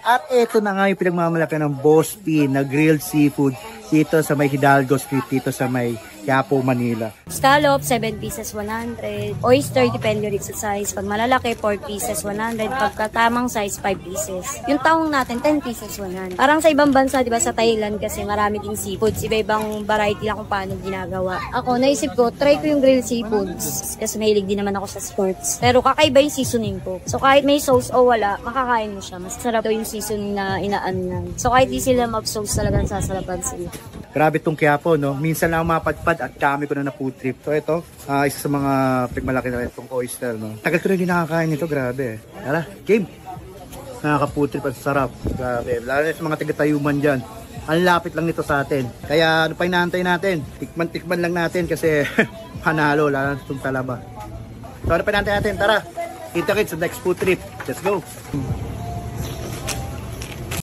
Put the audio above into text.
At ito na nga yung pinagmamalaki ng Boss P na grilled seafood dito sa may Hidalgo Street, dito sa may Quiapo, Manila. Scallop, 7 pieces 100. Oyster, depende rin sa size. Pag malalaki, 4 pieces 100. Pagkatamang size, 5 pieces. Yung taong natin, 10 pieces 100. Parang sa ibang bansa, di ba, sa Thailand kasi marami ding seafoods. Iba-ibang variety lang kung paano ginagawa. Ako, naisip ko, try ko yung grilled seafoods. Kasi mahilig din naman ako sa sports. Pero kakaiba yung seasoning ko. So kahit may sauce o wala, makakain mo siya. Mas sarap daw yung seasoning na inaan lang. So kahit di sila mag-sauce, talagang sasarapan sila. Grabe tong Quiapo, no? Minsan lang mapadpad at kami ko na food trip. So ito, isa sa mga pigmalaki na itong oyster, no? Tagal ko na hindi nakakain nito, grabe. Tara, game! Nakaka-food trip at sarap. Grabe. Lalo na sa mga taga-Tayuman dyan. Ang lapit lang nito sa atin. Kaya ano pa inaantay natin? Tikman-tikman lang natin kasi panalo, lalo na itong talaba. So ano pa inaantay natin? Tara! Kita-kits sa next food trip. Let's go!